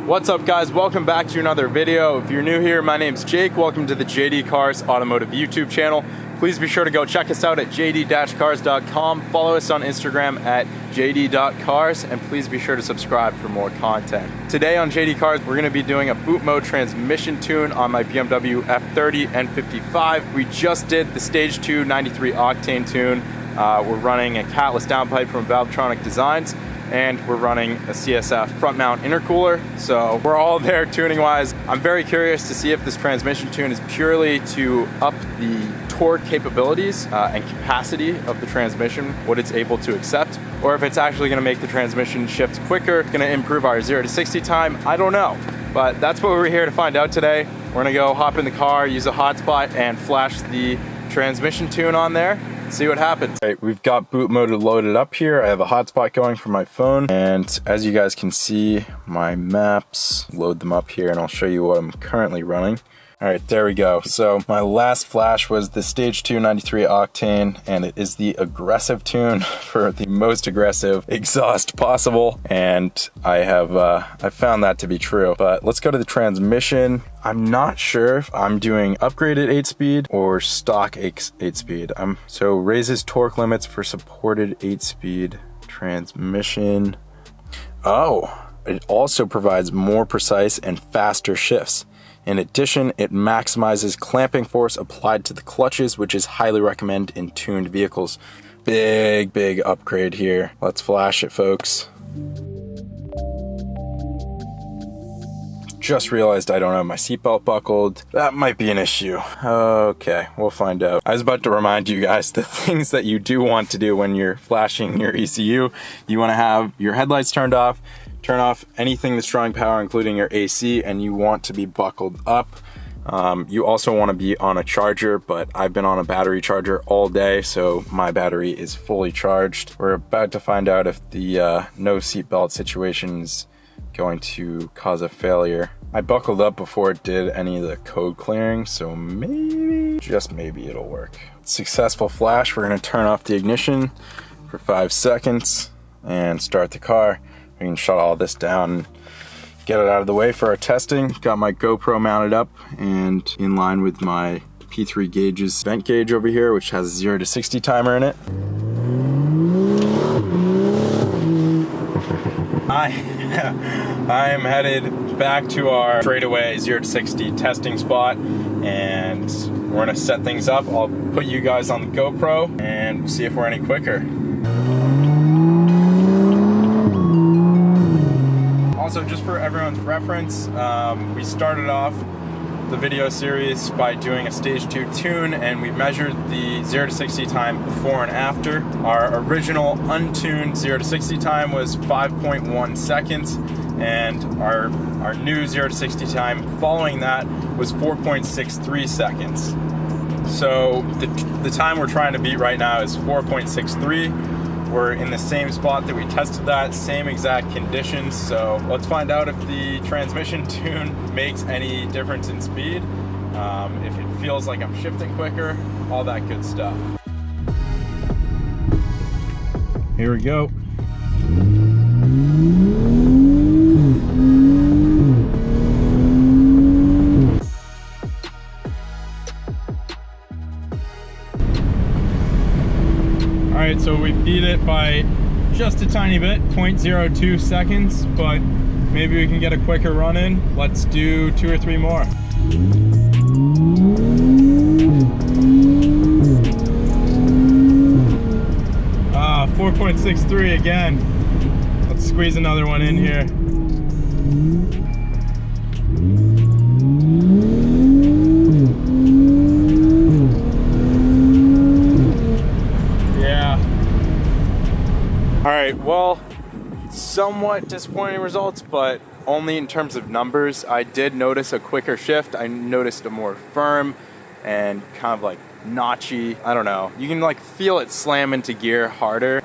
What's up guys, welcome back to another video. If you're new here, my name's Jake. Welcome to the JD Cars Automotive YouTube channel. Please be sure to go check us out at jd-cars.com. Follow us on Instagram at jd.cars, and please be sure to subscribe for more content. Today on JD Cars, we're gonna be doing a boot mode transmission tune on my BMW F30 N55. We just did the Stage 2 93 Octane tune. We're running a catless downpipe from Valvetronic Designs, and we're running a CSF front mount intercooler. So we're all there tuning wise. I'm very curious to see if this transmission tune is purely to up the torque capabilities and capacity of the transmission, what it's able to accept, or if it's actually gonna make the transmission shift quicker, gonna improve our 0 to 60 time. I don't know, but that's what we're here to find out today. We're gonna go hop in the car, use a hotspot, and flash the transmission tune on there. See what happens. All right, we've got boot mode loaded up here. I have a hotspot going from my phone, and as you guys can see, my maps, load them up here, and I'll show you what I'm currently running. All right, there we go. So my last flash was the Stage 2 93 Octane, and it is the aggressive tune for the most aggressive exhaust possible. And I found that to be true. But let's go to the transmission. I'm not sure if I'm doing upgraded 8-speed or stock 8-speed. So raises torque limits for supported 8-speed transmission. Oh, it also provides more precise and faster shifts. In addition, it maximizes clamping force applied to the clutches, which is highly recommended in tuned vehicles. Big upgrade here. Let's flash it, folks. Just realized I don't have my seatbelt buckled. That might be an issue. Okay, we'll find out. I was about to remind you guys the things that you do want to do when you're flashing your ECU. You want to have your headlights turned off, turn off anything that's drawing power, including your AC, and you want to be buckled up. You also want to be on a charger, but I've been on a battery charger all day, so my battery is fully charged. We're about to find out if the no seatbelt situation is going to cause a failure. I buckled up before it did any of the code clearing, so maybe, just maybe it'll work. Successful flash. We're going to turn off the ignition for 5 seconds and start the car. We can shut all this down and get it out of the way for our testing. Got my GoPro mounted up and in line with my P3 gauges vent gauge over here, which has a 0 to 60 timer in it. I am headed back to our straightaway 0 to 60 testing spot, and we're gonna set things up. I'll put you guys on the GoPro and see if we're any quicker. Also, just for everyone's reference, we started off the video series by doing a Stage 2 tune, and we measured the 0 to 60 time before and after. Our original untuned 0 to 60 time was 5.1 seconds, and our new 0 to 60 time following that was 4.63 seconds. So the time we're trying to beat right now is 4.63. We're in the same spot that we tested that, same exact conditions. So let's find out if the transmission tune makes any difference in speed, if it feels like I'm shifting quicker, all that good stuff. Here we go. All right, so we beat it by just a tiny bit, 0.02 seconds, but maybe we can get a quicker run in. Let's do 2 or 3 more. 4.63 again. Let's squeeze another one in here. All right, well, somewhat disappointing results, but only in terms of numbers. I did notice a quicker shift. I noticed a more firm and kind of like notchy, I don't know. You can like feel it slam into gear harder.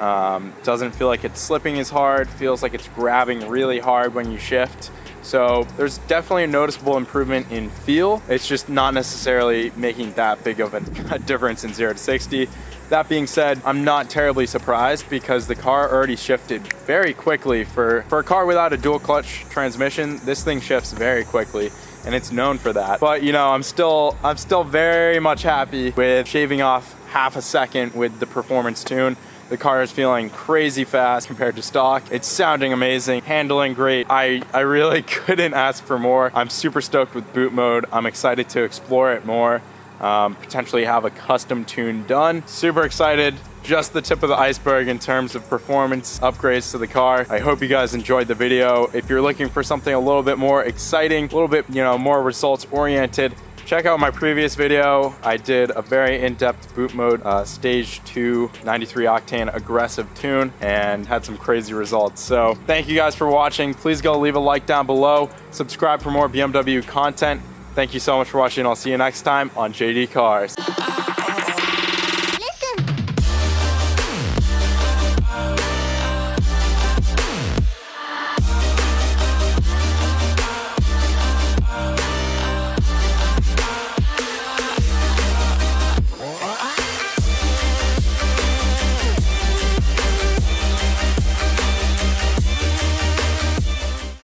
Doesn't feel like it's slipping as hard. Feels like it's grabbing really hard when you shift. So there's definitely a noticeable improvement in feel. It's just not necessarily making that big of a difference in 0 to 60. That being said, I'm not terribly surprised because the car already shifted very quickly. For a car without a dual clutch transmission, this thing shifts very quickly, and it's known for that. But you know, I'm still very much happy with shaving off half a second with the performance tune. The car is feeling crazy fast compared to stock. It's sounding amazing, handling great. I really couldn't ask for more. I'm super stoked with boot mode. I'm excited to explore it more, potentially have a custom tune done. Super excited. Just the tip of the iceberg in terms of performance upgrades to the car. I hope you guys enjoyed the video. If you're looking for something a little bit more exciting, a little bit, you know, more results oriented, check out my previous video. I did a very in-depth boot mode stage 2 93 octane aggressive tune and had some crazy results. So thank you guys for watching. Please go leave a like down below. Subscribe for more BMW content. Thank you so much for watching. I'll see you next time on JD Cars.